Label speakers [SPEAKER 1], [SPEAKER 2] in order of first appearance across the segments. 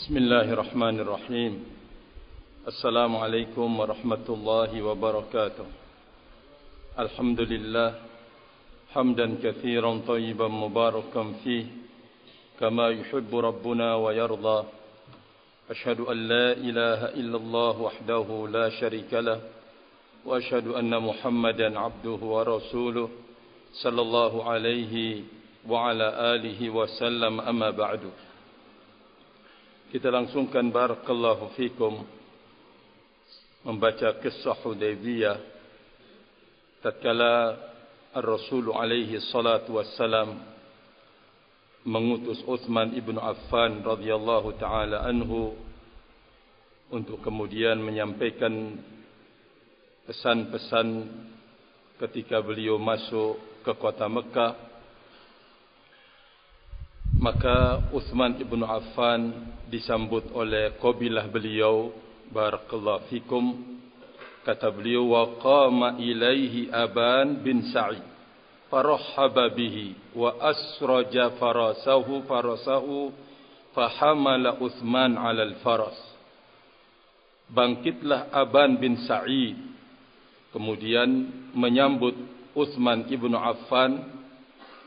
[SPEAKER 1] Bismillahirrahmanirrahim. Assalamualaikum warahmatullahi wabarakatuh. Alhamdulillah hamdan katsiran thayyiban mubarakan fih kama yuhibbu rabbuna wa yarda. Ashhadu an la ilaha illallah wahdahu la syarika lah wa ashhadu anna Muhammadan abduhu wa rasuluh sallallahu alaihi wa ala alihi wa sallam, amma ba'du. Kita langsungkan barakallahu fikum membaca kisah Hudaybiyah tatkala Ar-Rasul alaihi salatu wassalam mengutus Uthman ibn Affan radhiyallahu taala anhu untuk kemudian menyampaikan pesan-pesan ketika beliau masuk ke kota Mekah. Maka Uthman ibn Affan disambut oleh qabilah beliau, barakallahu fikum. Kata beliau, wa qama ilaihi Aban bin Sa'id farahhaba bihi wa asraja farasahu fahamala Uthman 'ala al-faras. Bangkitlah Aban bin Sa'id, kemudian menyambut Uthman ibn Affan,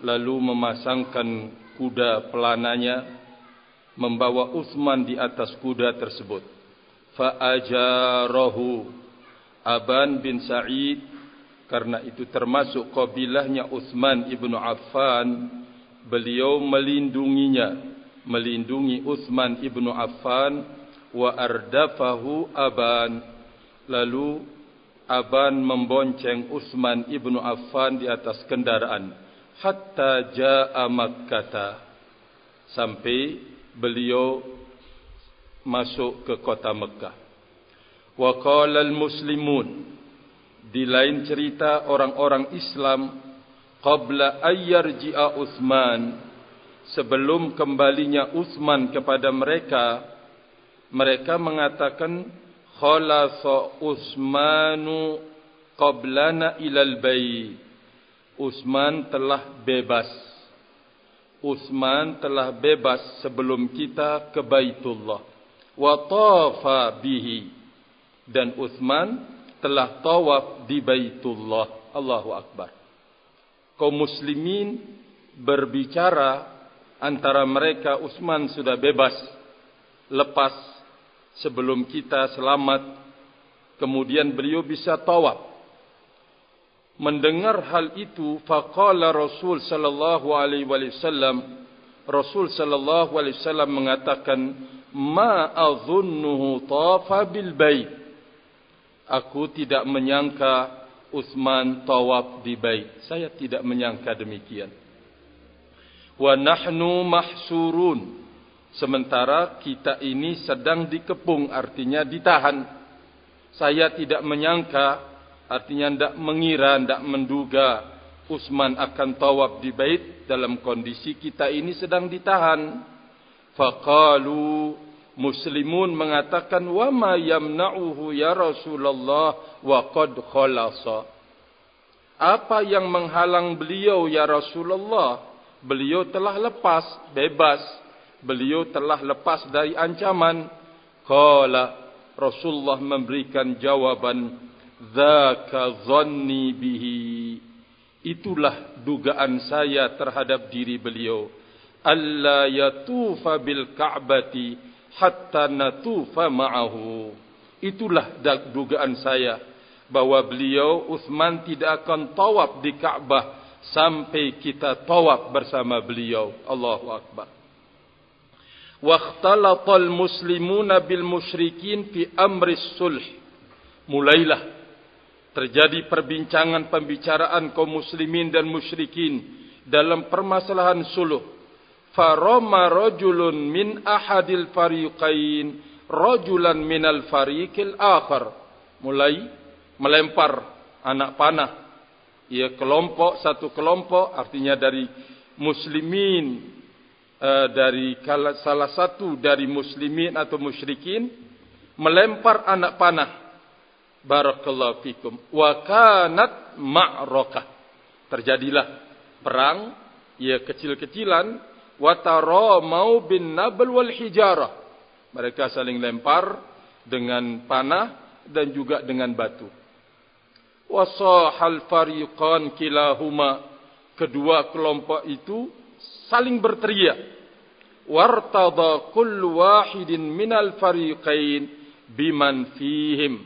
[SPEAKER 1] lalu memasangkan kuda pelananya, membawa Uthman di atas kuda tersebut. Fa'ajarahu Aban bin Sa'id, karena itu termasuk kabilahnya Uthman ibn Affan, beliau melindunginya, melindungi Uthman ibn Affan. Wa ardafahu Aban, lalu Aban membonceng Uthman ibn Affan di atas kendaraan hatta jaa Makkah, sampai beliau masuk ke kota Mekah. Wa qala al-muslimun, di lain cerita orang-orang Islam, qabla ayyarji'a Uthman, sebelum kembalinya Uthman kepada mereka, mereka mengatakan khalasa Uthmanu qablana ilal bait. Uthman telah bebas. Uthman telah bebas sebelum kita ke Baitullah. Wa tafa bihi, dan Uthman telah tawaf di Baitullah. Allahu Akbar. Kaum muslimin berbicara antara mereka, Uthman sudah bebas, lepas sebelum kita selamat, kemudian beliau bisa tawaf. Mendengar hal itu, faqala Rasul sallallahu alaihi wasallam, Rasul sallallahu alaihi wasallam mengatakan, ma adhunnuhu tafa bil bait. Aku tidak menyangka Uthman tawaf di bait. Saya tidak menyangka demikian. Wa nahnu mahsurun, sementara kita ini sedang dikepung, artinya ditahan. Saya tidak menyangka, artinya tidak mengira, tidak menduga Uthman akan tawaf di bait dalam kondisi kita ini sedang ditahan. Faqalu, muslimun mengatakan, wa ma yamna'uhu ya Rasulullah wa qad khalasa. Apa yang menghalang beliau ya Rasulullah? Beliau telah lepas, bebas. Beliau telah lepas dari ancaman. Qala, Rasulullah memberikan jawaban, dzaka dhanni bihi, itulah dugaan saya terhadap diri beliau. Alla yatufa bil ka'bati hatta natufa ma'ahu. Itulah dugaan saya, bahwa beliau Uthman tidak akan tawaf di Ka'bah sampai kita tawaf bersama beliau. Allahu Akbar. Wakhtalatal muslimuna bil musyrikin fi amri sulh. Mulailah terjadi perbincangan pembicaraan kaum muslimin dan musyrikin dalam permasalahan suluh. Farama rajulun min ahadil fariqain rajulan minal fariqil akhar. Mulai melempar anak panah. Ya, satu kelompok, artinya dari muslimin, dari salah satu dari muslimin atau musyrikin, melempar anak panah. Barakallahu fikum. Wa kanat ma'rakah, terjadilah perang, ya kecil-kecilan. Wa taramau bin nabl wal hijarah, Mereka saling lempar dengan panah dan juga dengan batu. Wasahal fariqan kilahuma, kedua kelompok itu saling berteriak. Wartada kullu wahidin minal fariqain biman fihim.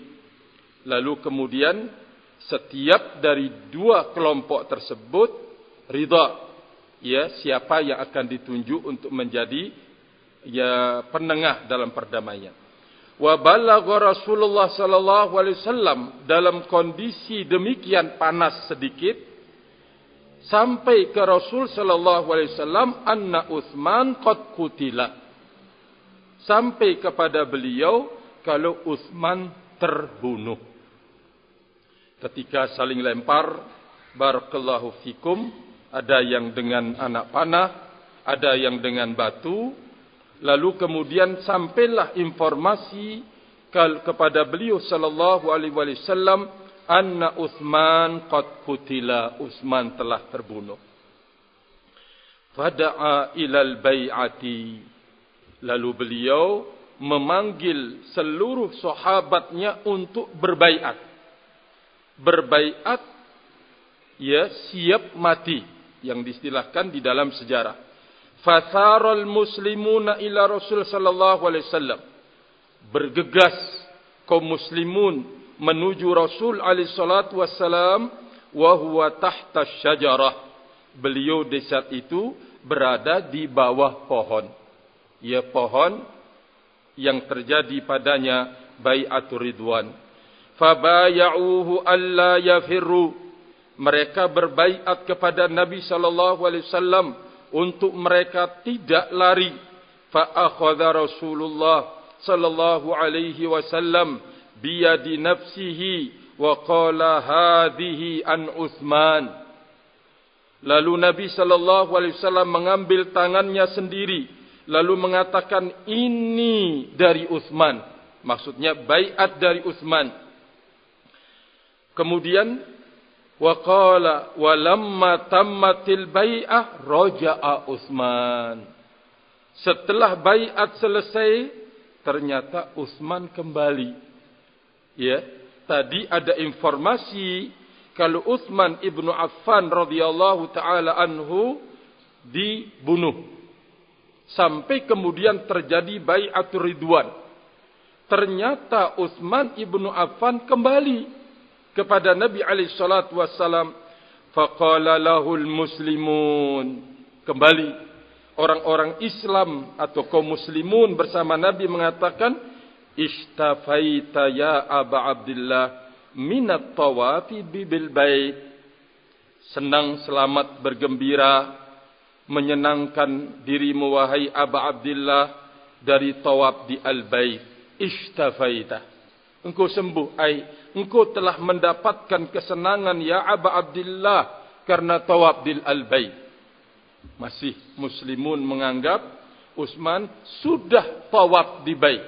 [SPEAKER 1] Lalu kemudian setiap dari dua kelompok tersebut ridha, ya, siapa yang akan ditunjuk untuk menjadi penengah dalam perdamaian. Wa balagha Rasulullah sallallahu alaihi wasallam, dalam kondisi demikian panas sedikit, sampai ke Rasul sallallahu alaihi wasallam anna Utsman qad qutila. Sampai kepada beliau kalau Utsman terbunuh. Ketika saling lempar, barakallahu fikum, ada yang dengan anak panah, ada yang dengan batu. Lalu kemudian sampailah informasi kepada beliau sallallahu alaihi wasallam anna Utsman qad qutila, Utsman telah terbunuh. Fada'a ilal bai'ati, lalu beliau memanggil seluruh sahabatnya untuk berbaiat. Berbaiat, ya, siap mati, yang diistilahkan di dalam sejarah. Fatharal muslimuna ila Rasul sallallahu alaihi wasallam, bergegas kaum muslimun menuju Rasul alaihi salatu wassalam, wa huwa tahta syajarah, beliau di saat itu berada di bawah pohon, ya, pohon yang terjadi padanya bai'atur ridwan. Fabaya'uhu alla yafirru, mereka berbaiat kepada Nabi sallallahu alaihi wasallam untuk mereka tidak lari. Fa akhadha Rasulullah sallallahu alaihi wasallam biyadi nafsihi wa qala hadhihi an Utsman. Lalu Nabi sallallahu alaihi wasallam mengambil tangannya sendiri lalu mengatakan, ini dari Utsman, maksudnya baiat dari Utsman. Kemudian wa qala walamma tammatil bai'ah raja'a Utsman. Setelah baiat selesai, ternyata Utsman kembali. Ya, tadi ada informasi kalau Utsman ibnu Affan radhiyallahu taala anhu dibunuh. Sampai kemudian terjadi bai'atur ridwan. Ternyata Utsman ibnu Affan kembali kepada Nabi alaihi salatu wassalam. Faqala lahul muslimun, kembali orang-orang Islam atau kaum muslimun bersama Nabi mengatakan, istafaita ya Aba Abdillah minat tawafi bil bait. Senang, selamat, bergembira, menyenangkan dirimu wahai Aba Abdillah dari tawaf di al-bait. Istafaita, engkau sembuh, engkau telah mendapatkan kesenangan ya Aba Abdillah karena tawaf di al-bait. Masih muslimun menganggap Utsman sudah tawaf di bait.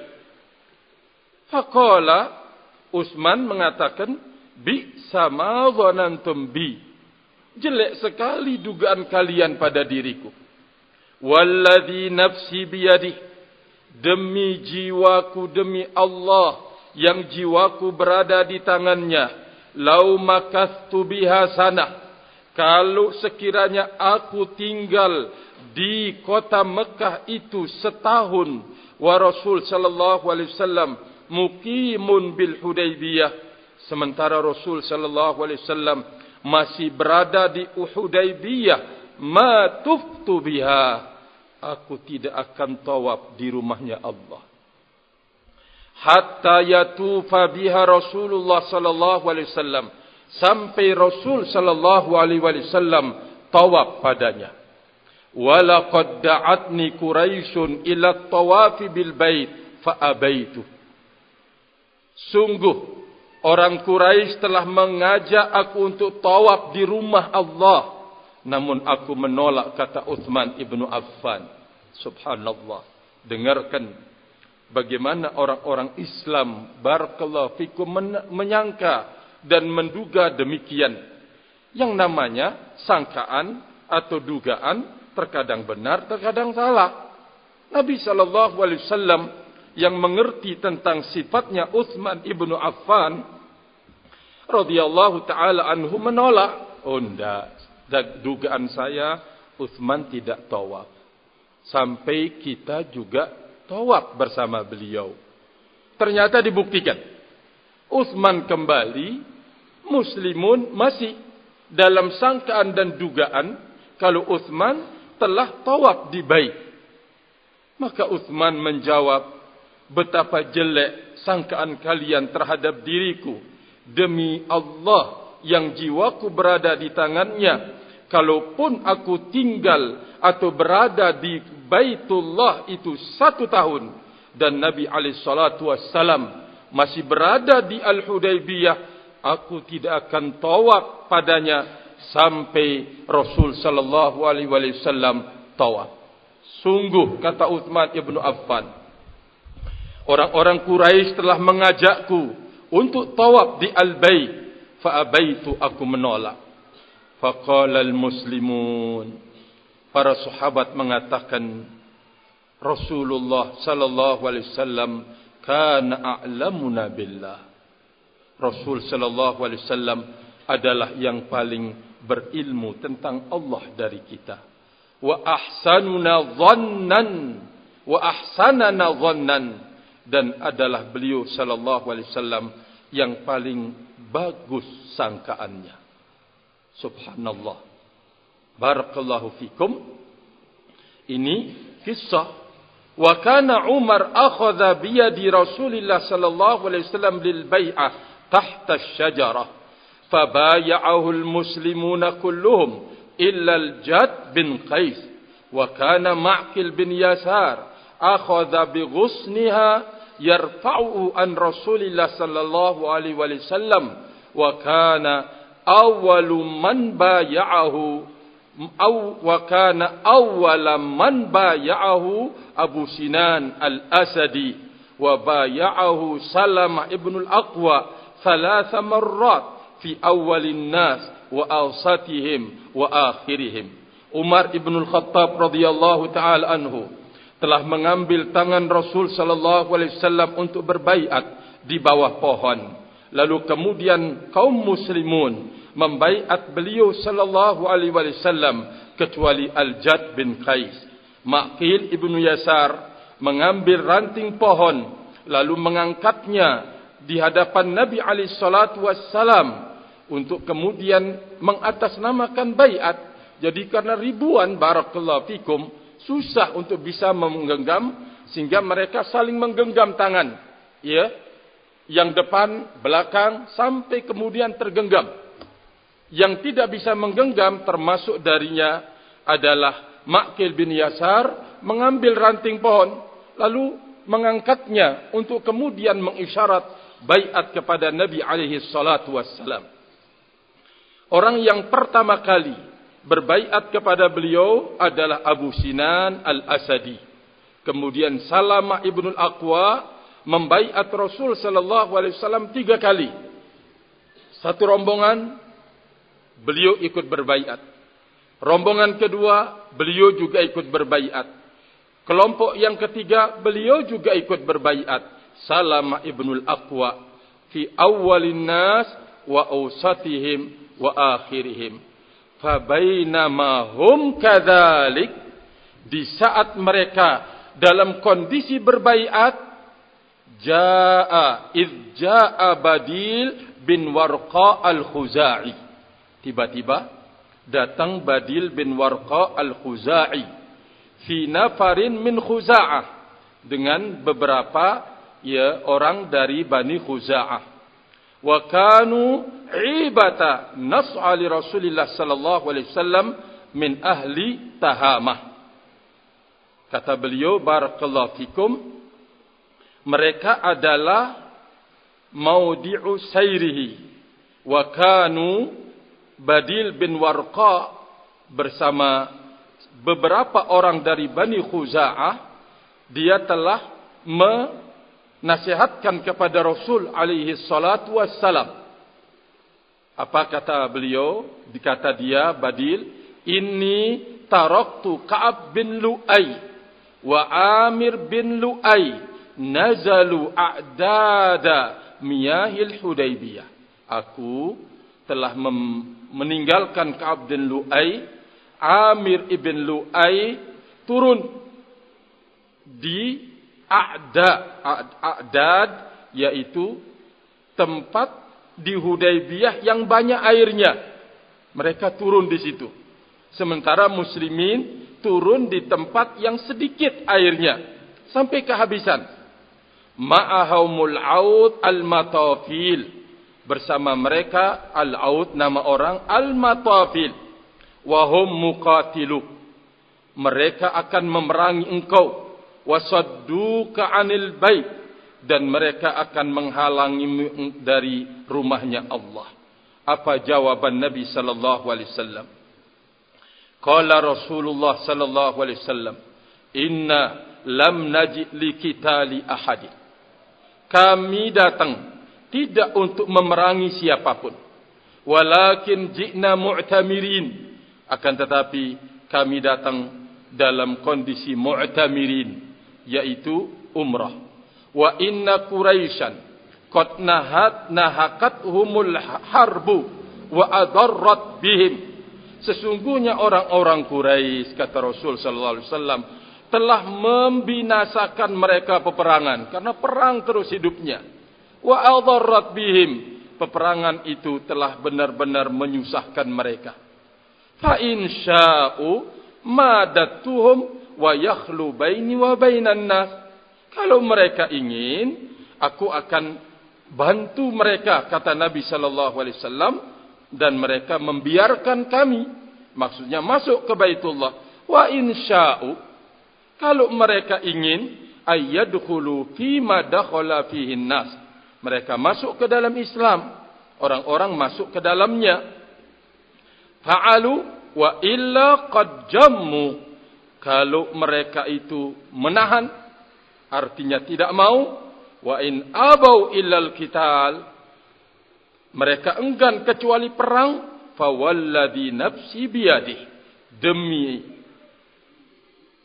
[SPEAKER 1] Faqala, Utsman mengatakan, bi sama dhanantum bi, jelek sekali dugaan kalian pada diriku. Walladzi nafsi biyadih, demi jiwaku, demi Allah yang jiwaku berada di tangannya, lau makastu biha sanah, kalau sekiranya aku tinggal di kota Mekah itu setahun, wa Rasul sallallahu alaihi wasallam muqimun bil Hudaybiyah, sementara Rasul sallallahu alaihi wasallam masih berada di Hudaybiyah, ma tuftu biha, aku tidak akan tawaf di rumahnya Allah. Hatta yatufa biha Rasulullah sallallahu alaihi wasallam, sampai Rasul sallallahu alaihi wasallam tawaf padanya. Walaqad da'atni Quraisyun ila tawafi bil bait fa abaitu. Sungguh orang Quraisy telah mengajak aku untuk tawaf di rumah Allah, namun aku menolak, kata Utsman ibnu Affan. Subhanallah. Dengarkan bagaimana orang-orang Islam barakallahu fikum menyangka dan menduga demikian. Yang namanya sangkaan atau dugaan terkadang benar, terkadang salah. Nabi sallallahu alaihi wasallam
[SPEAKER 2] yang mengerti tentang sifatnya Utsman ibnu Affan radhiyallahu taala anhu menolak. Oh enggak, dugaan saya Utsman tidak tawaf. Sampai kita juga tawaf bersama beliau. Ternyata dibuktikan. Utsman kembali, muslimun masih dalam sangkaan dan dugaan kalau Utsman telah tawaf di bait. Maka Utsman menjawab, betapa jelek sangkaan kalian terhadap diriku. Demi Allah yang jiwaku berada di tangannya, kalaupun aku tinggal atau berada di Baitullah itu 1 tahun dan Nabi SAW masih berada di Al-Hudaybiyah, aku tidak akan tawaf padanya sampai Rasul sallallahu alaihi wasallam tawaf. Sungguh, kata Utsman ibnu Affan, orang-orang Quraisy telah mengajakku untuk tawaf di Al-Bait, fa abaitu, aku menolak. Faqala al-muslimun, para sahabat mengatakan, Rasulullah sallallahu alaihi wasallam kana a'lamuna billah. Rasul sallallahu alaihi wasallam adalah yang paling berilmu tentang Allah dari kita. Wa ahsanuna dhannan, dan adalah beliau sallallahu alaihi wasallam yang paling bagus sangkaannya. Subhanallah. Barakallahu fikum. Ini kisah. Wa kana Umar akhadha biyadi Rasulillah sallallahu alaihi wasallam lil bai'ah tahta asy-syajarah. Fabaya'ahu al-muslimuna kulluhum illa al-Jad bin Qais. Wa kana Ma'qil bin Yasar akhadha bi ghusniha yarfa'u an Rasulillah sallallahu alaihi wasallam. Wa kana awwalu man baya'ahu وكان أول من بايعه أبو سنان الأسدي وبايعه سلمة ابن الأقوى 3 مرات في أول الناس وأوسطهم وآخرهم. Umar ibn al-Khattab radhiyallahu ta'ala anhu telah mengambil tangan Rasul sallallahu alaihi wasallam untuk berbaiat di bawah pohon. Lalu kemudian kaum muslimun membaiat beliau sallallahu alaihi wasallam kecuali Al-Jad bin Qais. Ma'qil ibnu Yasar mengambil ranting pohon lalu mengangkatnya di hadapan Nabi alaihi salatu wassalam untuk kemudian mengatasnamakan baiat. Jadi karena ribuan, barakallahu fikum, susah untuk bisa menggenggam sehingga mereka saling menggenggam tangan, ya, yang depan, belakang sampai kemudian tergenggam. Yang tidak bisa menggenggam termasuk darinya adalah Ma'qil bin Yasar mengambil ranting pohon lalu mengangkatnya untuk kemudian mengisyarat baiat kepada Nabi alaihi salatu wassalam. Orang yang pertama kali berbaiat kepada beliau adalah Abu Sinan al-Asadi. Kemudian Salamah ibn al-Aqwa membaiat Rasul sallallahu alaihi wasallam 3 kali. Satu rombongan beliau ikut berbaiat. Rombongan kedua, beliau juga ikut berbaiat. Kelompok yang ketiga, beliau juga ikut berbaiat. Salamah ibnul Aqwa fi awwalin nas wa awsatihim wa akhirihim. Fabainama hum kadzalik, di saat mereka dalam kondisi berbaiat, jaa Badil bin Warqa al-Khuzai. Tiba-tiba datang Badil bin Warqa al-Khuzai fi nafarin min Khuza'ah, dengan beberapa orang dari Bani Khuza'ah. Wa kanu ibata nas'a li Rasulillah sallallahu alaihi wasallam min ahli Tahamah. Kata beliau, barakallahu fikum, mereka adalah maudi'u sayrihi. Wa kanu Badil bin Warqa bersama beberapa orang dari Bani Khuza'ah, dia telah menasihatkan kepada Rasul alaihi salatu wassalam. Apa kata beliau? Dikata dia, Badil, inni taraktu Ka'ab bin Lu'ay wa Amir bin Lu'ay nazalu a'dada miyahil Hudaybiyah. Aku telah meninggalkan Ka'ab bin Lu'ay, Amir ibn Lu'ay turun di A'dad, yaitu tempat di Hudaybiyah yang banyak airnya. Mereka turun di situ. Sementara muslimin turun di tempat yang sedikit airnya sampai kehabisan. Ma'ahumul aud al-matafil. Bersama mereka al-aud, nama orang, al-matafil. Wahum muqatilu. Mereka akan memerangi engkau. Wasadduka anil bait. Dan mereka akan menghalangi dari rumahnya Allah. Apa jawaban Nabi sallallahu alaihi wasallam? Qala Rasulullah sallallahu alaihi wasallam, "Inna lam naji li qitali ahadin." Kami datang tidak untuk memerangi siapapun. Walakin ji'na mu'tamirin. Akan tetapi kami datang dalam kondisi mu'tamirin, yaitu umrah. Wa inna Quraisyan qad nahakathumul harbu wa adarrat bihim. Sesungguhnya orang-orang Quraisy, kata Rasul sallallahu alaihi wasallam, telah membinasakan mereka peperangan karena perang terus hidupnya. Wa adarrat bihim, peperangan itu telah benar-benar menyusahkan mereka. Fa in sya'u madatuhum wa yakhlu baini wa bainan nas. Kalau mereka ingin, aku akan bantu mereka, kata Nabi sallallahu alaihi wasallam, dan mereka membiarkan kami, maksudnya masuk ke Baitullah. Wa in sya'u, kalau mereka ingin, ayyadkhulu fi ma dakhala fihi nas. Mereka masuk ke dalam Islam, orang-orang masuk ke dalamnya. Fa'alu wa illa qad jammu. Kalau mereka itu menahan, artinya tidak mau. Wa in abau illal qital, mereka enggan kecuali perang. Fawalladhi nafsi biyadih, demi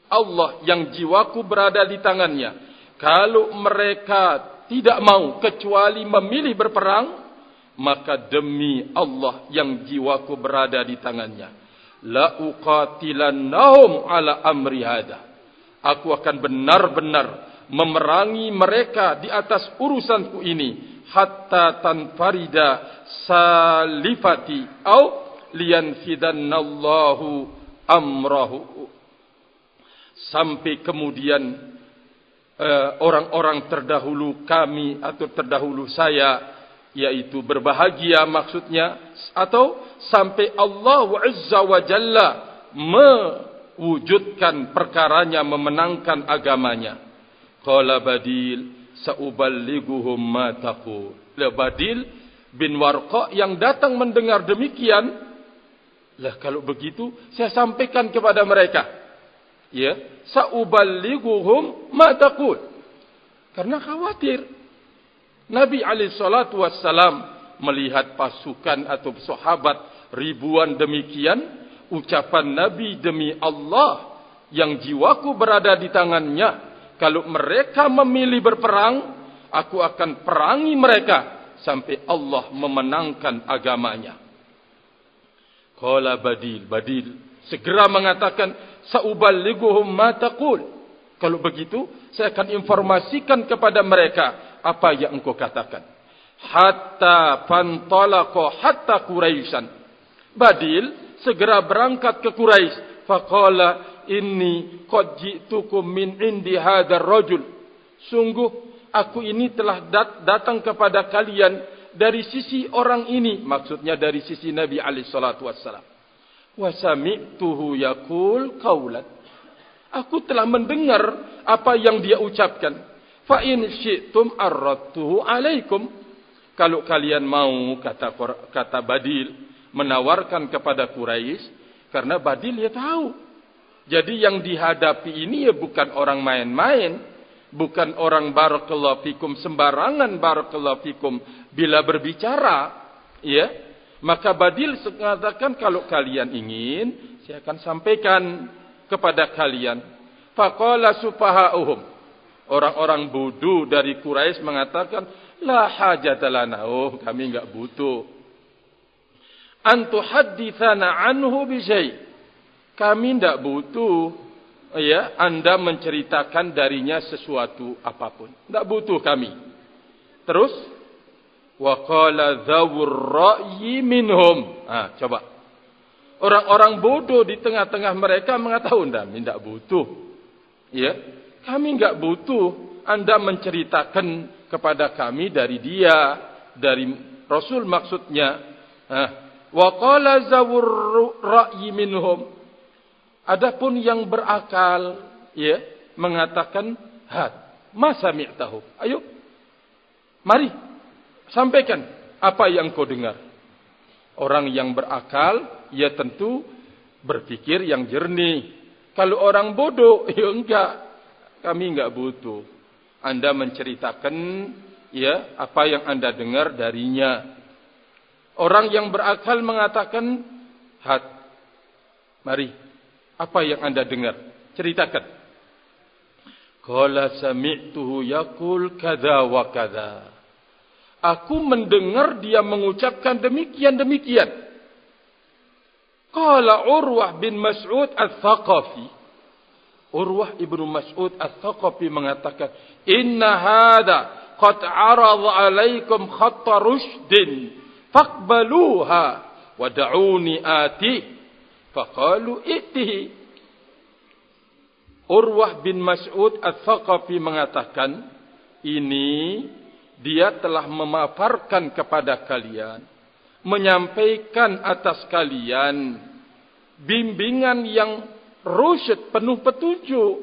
[SPEAKER 2] Allah yang jiwaku berada di tangannya, kalau mereka tidak mau kecuali memilih berperang, maka demi Allah yang jiwaku berada di tangannya, la uqatilannahum ala amri hada. Aku akan benar-benar memerangi mereka di atas urusanku ini, hatta tanfarida salifati au liyanfidannallahu amrahu. Sampai kemudian orang-orang terdahulu kami atau terdahulu saya, yaitu berbahagia maksudnya, atau sampai Allah Azza wa Jalla mewujudkan perkaranya, memenangkan agamanya. Qala Badil sa'uballighuhum ma taqul. Badil bin Warqa yang datang mendengar demikian, lah kalau begitu saya sampaikan kepada mereka. Ya, sa'uballighuhum ma taqul. Karena khawatir. Nabi alaihi salatu wassalam melihat pasukan atau sahabat ribuan demikian, ucapan Nabi, demi Allah yang jiwaku berada di tangannya, kalau mereka memilih berperang, aku akan perangi mereka sampai Allah memenangkan agamanya. Qala Badil segera mengatakan, sa'uballighuhum ma taqul. Kalau begitu, saya akan informasikan kepada mereka apa yang engkau katakan. Hatta fantalaqa hatta Quraisyan. Badil segera berangkat ke Quraisy. Faqala inni qad ji'tukum min indi hadzal rajul. Sungguh aku ini telah datang kepada kalian dari sisi orang ini, maksudnya dari sisi Nabi alaihi salatu wassalam. Wa sami'tuhu yaqul qaulan. Aku telah mendengar apa yang dia ucapkan. Fa in syi'tum arradtuhu alaikum. Kalau kalian mau, kata Badil, menawarkan kepada Quraisy, karena Badil ya tahu. Jadi yang dihadapi ini ya bukan orang main-main, bukan orang barakallahu fikum sembarangan barakallahu fikum bila berbicara, ya. Maka Badil mengatakan, kalau kalian ingin, saya akan sampaikan kepada kalian. Faqala sufaha'uhum. Orang-orang bodoh dari Quraisy mengatakan, la hajata lana. Oh, kami enggak butuh. Antu hadithana anhu bisyai. Kami enggak butuh, ya, Anda menceritakan darinya sesuatu apapun. Enggak butuh kami. Terus, wa qala dzawur ra'yi minhum. Coba. Orang-orang bodoh di tengah-tengah mereka mengatakan, kami enggak butuh. Ya, kami enggak butuh Anda menceritakan kepada kami dari dia, dari Rasul maksudnya. Wa qala zawur ra'yi minhum. Adapun yang berakal, ya, mengatakan, ma sami'tahu. Ayo, mari sampaikan apa yang kau dengar. Orang yang berakal, ya tentu berpikir yang jernih. Kalau orang bodoh, ya enggak. Kami enggak butuh Anda menceritakan, ya, apa yang Anda dengar darinya. Orang yang berakal mengatakan, mari, apa yang Anda dengar? Ceritakan. Qala sami'tuhu yaqul kadza wa kadza. Aku mendengar dia mengucapkan demikian-demikian. Qala Urwah bin Mas'ud Ats-Tsaqafi. Urwah ibnu Mas'ud Ats-Tsaqafi mengatakan, inna hadza qad 'arada 'alaikum khatta rushdin faqbaluha wa da'uni ati. Faqalu itihi. Urwah bin Mas'ud Ats-Tsaqafi mengatakan, ini dia telah memaparkan kepada kalian, menyampaikan atas kalian bimbingan yang rusyad, penuh petunjuk,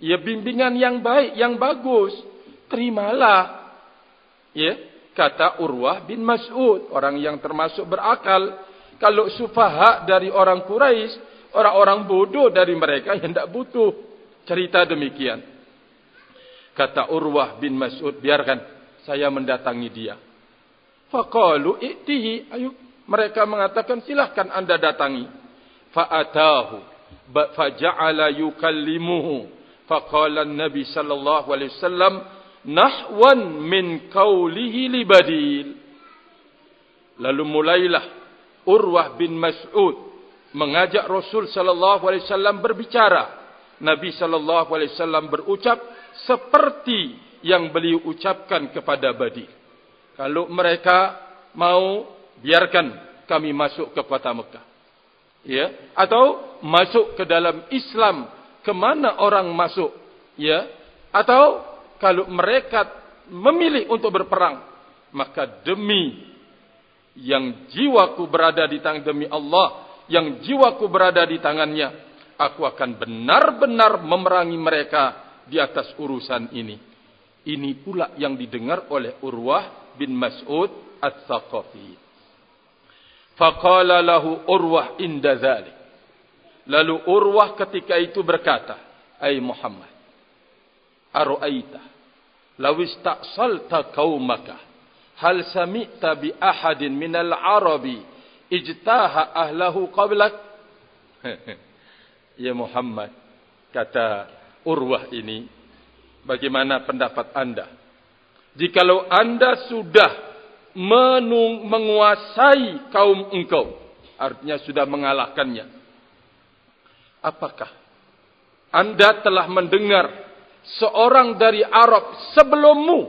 [SPEAKER 2] ya, bimbingan yang baik, yang bagus. Terimalah, ya, kata Urwah bin Mas'ud, orang yang termasuk berakal. Kalau sufaha dari orang Quraisy, orang-orang bodoh dari mereka yang tidak butuh cerita demikian. Kata Urwah bin Mas'ud, biarkan saya mendatangi dia. Faqalu i'tihi, ayo. Mereka mengatakan, silahkan Anda datangi. Fa'atahu faja'ala yukallimuhu. Faqala Nabi sallallahu alaihi wasallam, nahwan min qawlihi li Badil. Lalu mulailah Urwah bin Mas'ud mengajak Rasul sallallahu alaihi wasallam berbicara. Nabi sallallahu alaihi wasallam berucap seperti yang beliau ucapkan kepada Badil. Kalau mereka mau, biarkan kami masuk ke kota Mekah, ya, atau masuk ke dalam Islam, kemana orang masuk, ya, atau kalau mereka memilih untuk berperang, maka demi yang jiwaku berada di tangan, demi Allah yang jiwaku berada di tangannya, aku akan benar-benar memerangi mereka di atas urusan ini. Ini pula yang didengar oleh Urwah bin Mas'ud Ats-Tsaqafi. Faqala lahu Urwah inda dzalik. Lalu Urwah ketika itu berkata, "Ai Muhammad, ara'aita law ista'salta qaumaka hal sami'ta bi ahadin minal arabi ijtaha ahlahu qablak?" Ya Muhammad, kata Urwah ini, bagaimana pendapat Anda jikalau Anda sudah menguasai kaum engkau, artinya sudah mengalahkannya? Apakah Anda telah mendengar seorang dari Arab sebelummu,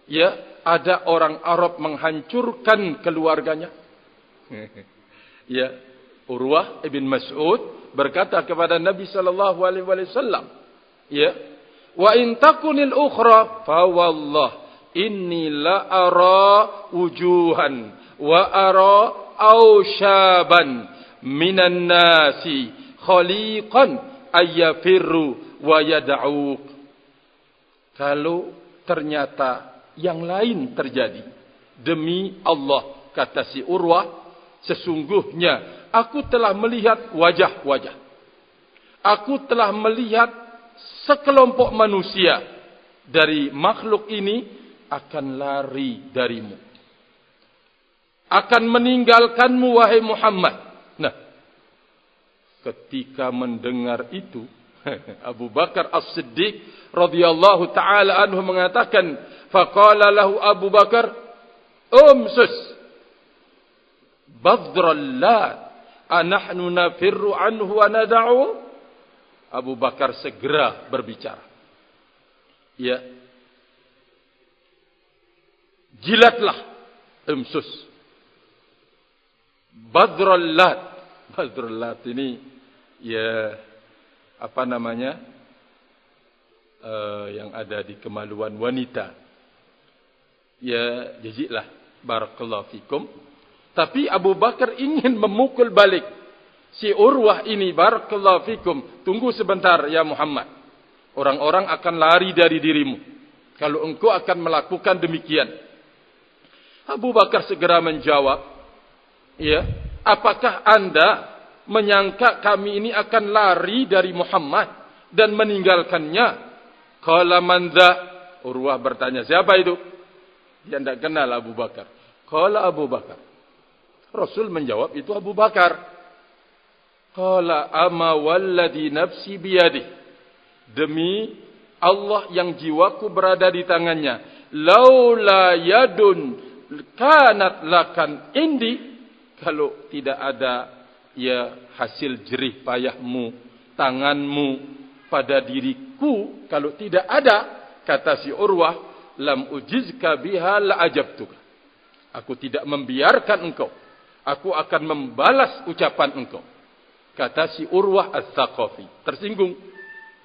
[SPEAKER 2] ya, ada orang Arab menghancurkan keluarganya? Ya, Urwah ibn Mas'ud berkata kepada Nabi sallallahu alaihi wasallam, ya, wa in takunil ukhra fa wallah inni la ara wujuhan wa ara aushaban minan nasi khaliqan ayyafirru wa yad'uk. Kalau ternyata yang lain terjadi, demi Allah, kata si Urwah, sesungguhnya aku telah melihat wajah-wajah. Aku telah melihat sekelompok manusia dari makhluk ini akan lari darimu, akan meninggalkanmu wahai Muhammad. Nah, ketika mendengar itu, Abu Bakar As-Siddiq radhiyallahu taala anhu mengatakan, faqala lahu Abu Bakar, umsus badral lat anahnu nafirru anhu wa nad'u. Abu Bakar segera berbicara. Ya. Jilatlah umsus badral lat. Badral lat ini ya apa namanya? Yang ada di kemaluan wanita. Ya, jijiklah. Barakallahu fikum. Tapi Abu Bakar ingin memukul balik si Urwah ini. Barakallahu fikum. Tunggu sebentar ya Muhammad. Orang-orang akan lari dari dirimu kalau engkau akan melakukan demikian. Abu Bakar segera menjawab, ya, apakah anda menyangka kami ini akan lari dari Muhammad dan meninggalkannya? Qala man dha? Urwah bertanya, siapa itu? Dia tidak kenal Abu Bakar. Qala Abu Bakar. Rasul menjawab, itu Abu Bakar. Qala ama walladhi nafsi biyadih. Demi Allah yang jiwaku berada di tangannya. Laula yadun kanat lakan indi. Kalau tidak ada ya hasil jerih payahmu, tanganmu pada diriku, kalau tidak ada, kata si Urwah, lam ujizka biha la ajabtuka. Aku tidak membiarkan engkau. Aku akan membalas ucapan engkau. Kata si Urwah As-Saqafi. Tersinggung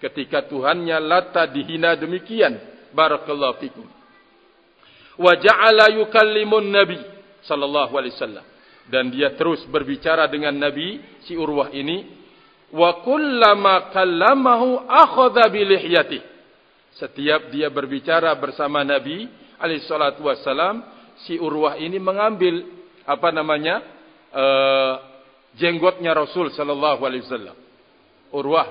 [SPEAKER 2] ketika Tuhannya Lata dihina demikian. Barakallahu fikum. Wa ja'ala yukallimun Nabi sallallahu alaihi wasallam. Dan dia terus berbicara dengan Nabi si Urwah ini. Wa kullama kallamahu akhadha bi lihyatihi. Setiap dia berbicara bersama Nabi alaihi salatu wasallam, si Urwah ini mengambil apa namanya? Jenggotnya Rasul sallallahu alaihi wasallam. Urwah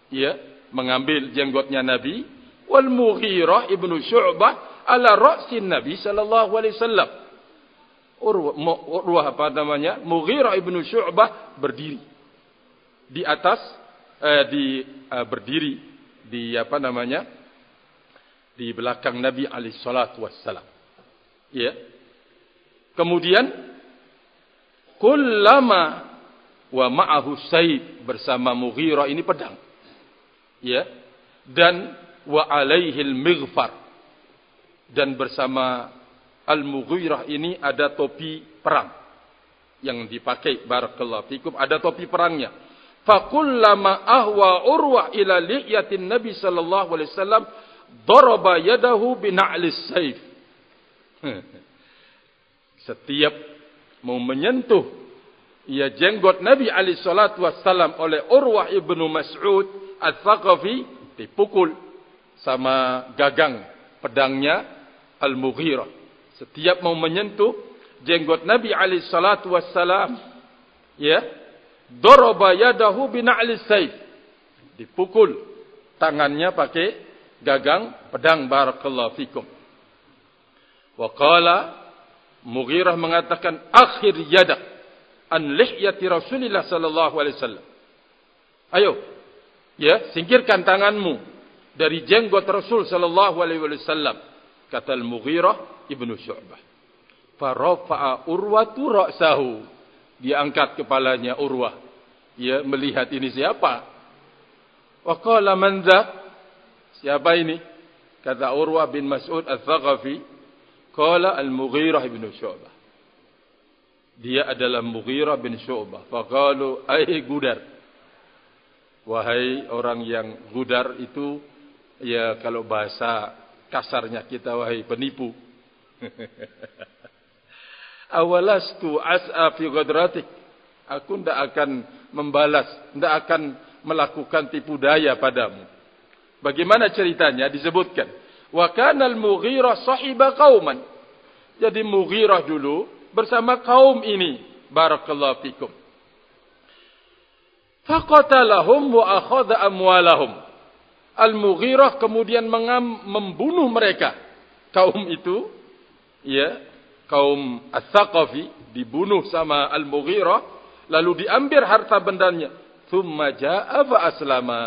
[SPEAKER 2] ya mengambil jenggotnya Nabi. Wal Mughirah ibnu Syu'bah ala ra'sin Nabi sallallahu alaihi wasallam. Urwah apa namanya? Mughirah ibnu Syu'bah berdiri di atas berdiri di apa namanya? Di belakang Nabi alaihi salatu wassalam. Ya. Kemudian kullama wa ma'ahu sayf, bersama Mughirah ini pedang. Ya. Dan wa alaihi al-mighfar, dan bersama Al-Mughirah ini ada topi perang yang dipakai, barakallahu fikum, ada topi perangnya. Fakullama ahwa Urwah ila li'yatin Nabi sallallahu alaihi wasallam daraba yadahu bina'lis sayf. Setiap mau menyentuh ya jenggot Nabi alaihi salatu wasallam oleh Urwah ibnu Mas'ud Al-Thaqafi, dipukul sama gagang pedangnya Al-Mughirah. Setiap mau menyentuh jenggot Nabi alaihi salatu wassalam, ya, daraba yadahu bina'lis sayf. Dipukul tangannya pakai gagang pedang, barakallahu fikum. Wa qala, Mughirah mengatakan, akhir yadak an lihyati Rasulillah sallallahu alaihi wasallam. Ayo, ya, singkirkan tanganmu dari jenggot Rasul sallallahu alaihi wasallam, kata Al-Mughirah ibnu Syu'bah. Farafa'a Urwatu ra'sahu. Dia angkat kepalanya Urwah. Ya, melihat ini siapa? Wa qala man dha? Siapa ini? Kata Urwah bin Mas'ud Al-Thaqafi. Qala Al-Mughirah ibnu Syu'bah. Dia adalah Mughirah bin Syu'bah. Faqalu ai gudar. Wahai orang yang gudar itu, ya kalau bahasa kasarnya kita, wahai penipu. Awalastu as'a fi ghadratik. Aku tidak akan membalas, tidak akan melakukan tipu daya padamu. Bagaimana ceritanya? Disebutkan, wa kana al-Mughirah sahiba qauman. Jadi Mughirah dulu bersama kaum ini, barakallahu fikum. Faqatalahum wa akhadha amwalahum. Al-Mughirah kemudian membunuh mereka. Kaum itu, ya, kaum As-Saqafi dibunuh sama Al-Mughirah, lalu diambil harta bendanya. Thumma jaa'a fa aslama.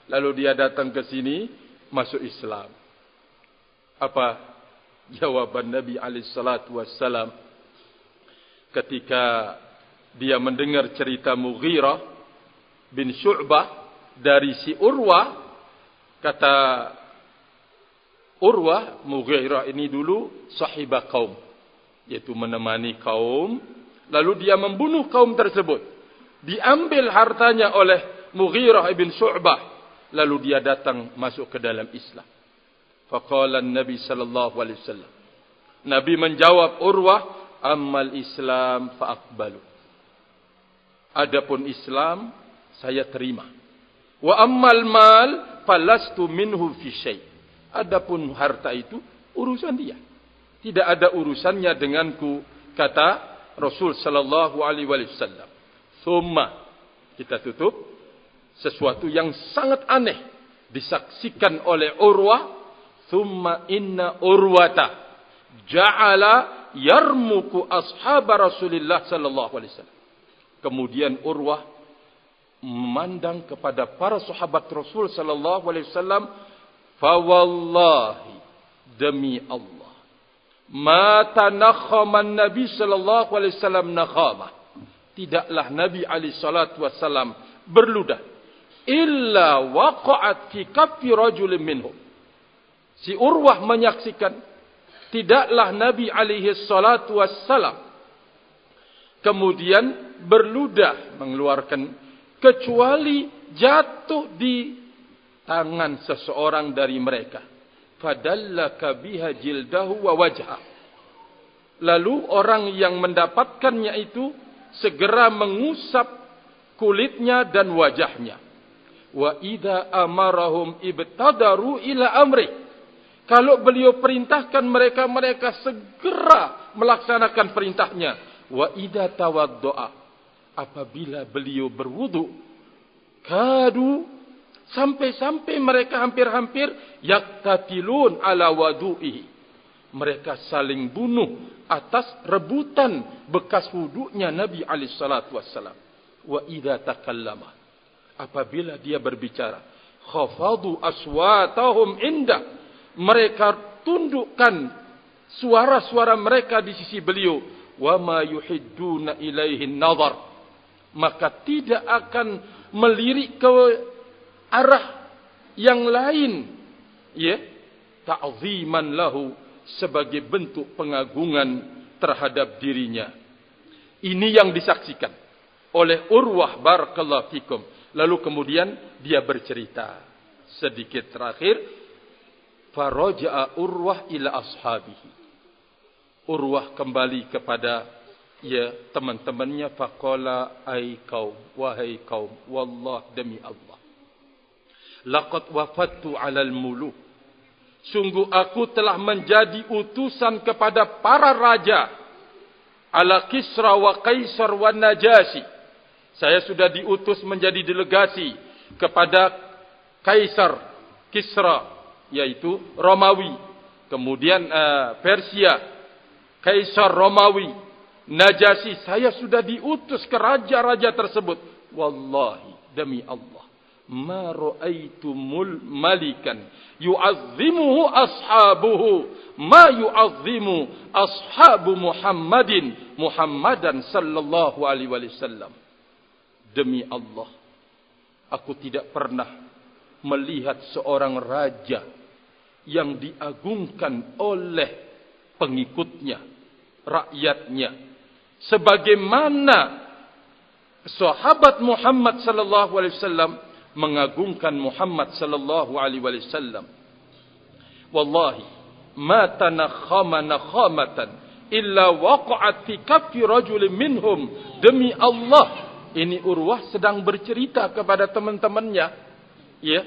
[SPEAKER 2] Lalu dia datang ke sini, masuk Islam. Apa jawaban Nabi SAW ketika dia mendengar cerita Mughirah bin Syu'bah dari si Urwah? Kata Urwah, Mughirah ini dulu sahibah kaum, yaitu menemani kaum, lalu dia membunuh kaum tersebut. Diambil hartanya oleh Mughirah bin Syu'bah, lalu dia datang masuk ke dalam Islam. Faqala Nabi sallallahu alaihi wasallam. Nabi menjawab Urwah, "Ammal Islam fa aqbalu." Adapun Islam saya terima. Wa ammal mal falastu minhu fi syai'. Adapun harta itu urusan dia. Tidak ada urusannya denganku, kata Rasul sallallahu alaihi wasallam. Thumma, kita tutup, sesuatu yang sangat aneh disaksikan oleh Urwah. Thumma inna Urwata ja'ala yarmuku ashab Rasulillah sallallahu alaihi wasallam. Kemudian Urwah memandang kepada para sahabat Rasul sallallahu alaihi wasallam, fa wallahi, demi Allah, ma tanakhama Nabi sallallahu alaihi wasallam nakhamah. Tidaklah Nabi alaihi salatu wasallam berludah illa waqa'at fi kaffi rajulin minhum. Si Urwah menyaksikan tidaklah Nabi alaihi salatu wassalam kemudian berludah mengeluarkan kecuali jatuh di tangan seseorang dari mereka. Fadallaka biha jildahu wa wajha. Lalu orang yang mendapatkannya itu segera mengusap kulitnya dan wajahnya. Wa idza amarahum ibtadaru ila amri. Kalau beliau perintahkan mereka, mereka segera melaksanakan perintahnya. Wa idza tawaddoa, apabila beliau berwudu, kadu, sampai-sampai mereka hampir-hampir yaktatilun ala wadu'ihi. Mereka saling bunuh atas rebutan bekas wudunya Nabi alaihi salatu wassalam. Wa idza takallama, apabila dia berbicara, khafadu aswatahum indah, mereka tundukkan suara-suara mereka di sisi beliau. Wa ma yuhidduna ilaihi nazar, maka tidak akan melirik ke arah yang lain, ya, ta'ziman lahu, sebagai bentuk pengagungan terhadap dirinya. Ini yang disaksikan oleh Urwah barakallahu fikum. Lalu kemudian dia bercerita sedikit terakhir, faraja'a Urwah ila ashabihi. Urwah kembali kepada teman-temannya, faqala ay qaum, wahai kaum, wallah, demi Allah, laqad wafattu 'alal muluk, sungguh aku telah menjadi utusan kepada para raja, ala Kisra wa Kaisar wa Najasyi. Saya sudah diutus menjadi delegasi kepada Kaisar, Kisra, yaitu Romawi, kemudian Persia, Kaisar Romawi, Najasyi. Saya sudah diutus ke raja-raja tersebut. Wallahi, demi Allah, ma ra'aitumul malikan yu'azzimuhu ashabuhu ma yu'azzimu ashabu Muhammadan sallallahu alaihi wasallam. Demi Allah, aku tidak pernah melihat seorang raja yang diagungkan oleh pengikutnya, rakyatnya, sebagaimana sahabat Muhammad sallallahu alaihi wasallam mengagungkan Muhammad sallallahu alaihi wasallam. Wallahi, ma tanakhama nakhamatan illa waqa'at fi kaffi rajulin minhum. Demi Allah, ini Urwah sedang bercerita kepada teman-temannya, ya,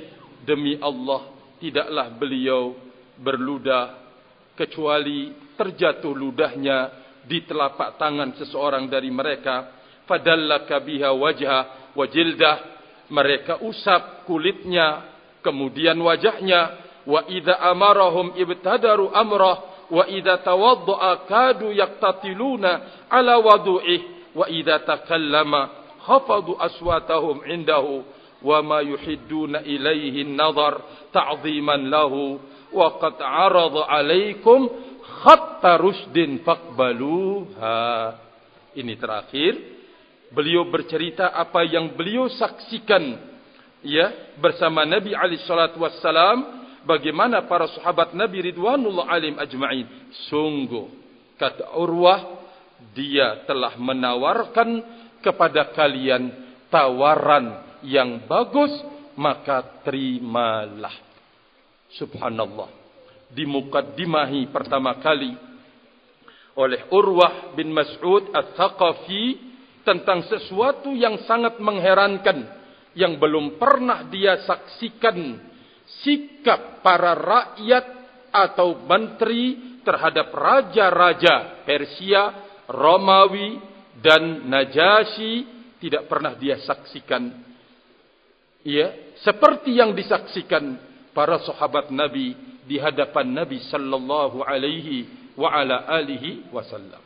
[SPEAKER 2] demi Allah, tidaklah beliau berludah kecuali terjatuh ludahnya di telapak tangan seseorang dari mereka. Fadallaka biha wajha wa jildah, mereka usap kulitnya kemudian wajahnya. Wa idza amarahum ibtadaru amrah wa idza tawaddaa kadu yaqtatiluna ala wadu'ih wa idza takallama khafadu aswatahum indahu wa ma yuhidduna ilaihi an-nazar ta'ziman lahu wa qad 'arada 'alaikum khatta rusdin faqbaluha. Ini terakhir beliau bercerita apa yang beliau saksikan bersama Nabi alaihi salatu wassalam, bagaimana para sahabat Nabi ridwanullah alaihim ajma'in. Sungguh kata Urwah, dia telah menawarkan kepada kalian tawaran yang bagus, maka terimalah. Subhanallah. Di muqaddimahi pertama kali oleh Urwah bin Mas'ud Ats-Tsaqafi tentang sesuatu yang sangat mengherankan yang belum pernah dia saksikan, sikap para rakyat atau menteri terhadap raja-raja Persia, Romawi dan Najasyi, tidak pernah dia saksikan. Seperti yang disaksikan para sahabat Nabi di hadapan Nabi sallallahu alaihi wa ala alihi wasallam.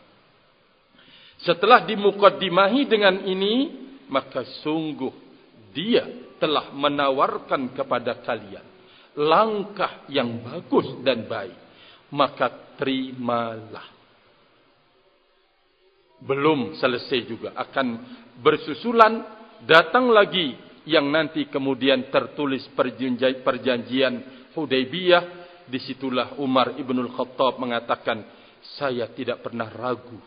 [SPEAKER 2] Setelah dimukaddimahi dengan ini, maka sungguh dia telah menawarkan kepada kalian langkah yang bagus dan baik, maka terimalah. Belum selesai juga, akan bersusulan datang lagi yang nanti kemudian tertulis perjanjian Hudaybiyah. Disitulah Umar ibnul Khattab mengatakan, saya tidak pernah ragu.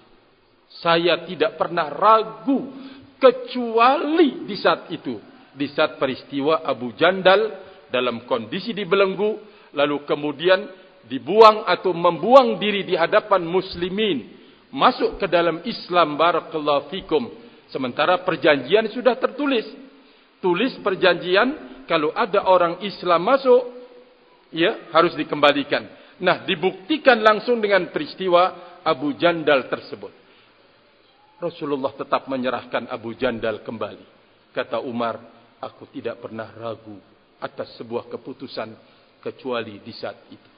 [SPEAKER 2] Saya tidak pernah ragu kecuali di saat itu, di saat peristiwa Abu Jandal dalam kondisi dibelenggu, lalu kemudian dibuang atau membuang diri di hadapan muslimin, masuk ke dalam Islam, barakallahu fikum. Sementara perjanjian sudah tertulis. Tulis perjanjian, kalau ada orang Islam masuk, harus dikembalikan. Nah, dibuktikan langsung dengan peristiwa Abu Jandal tersebut. Rasulullah tetap menyerahkan Abu Jandal kembali. Kata Umar, aku tidak pernah ragu atas sebuah keputusan kecuali di saat itu.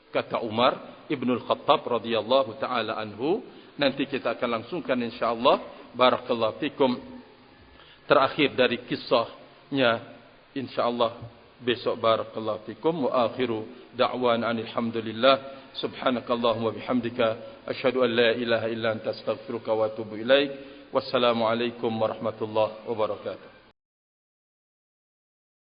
[SPEAKER 2] Kata Umar ibnul Khattab radhiyallahu taala anhu. Nanti kita akan langsungkan insyaallah, barakallahu fikum, terakhir dari kisahnya insyaallah besok, barakallahu fikum. Wa akhiru da'wana alhamdulillah. Subhanakallahumma bihamdika asyhadu an la ilaha illa anta astaghfiruka wa atubu ilaik. Wassalamu alaikum warahmatullahi wabarakatuh.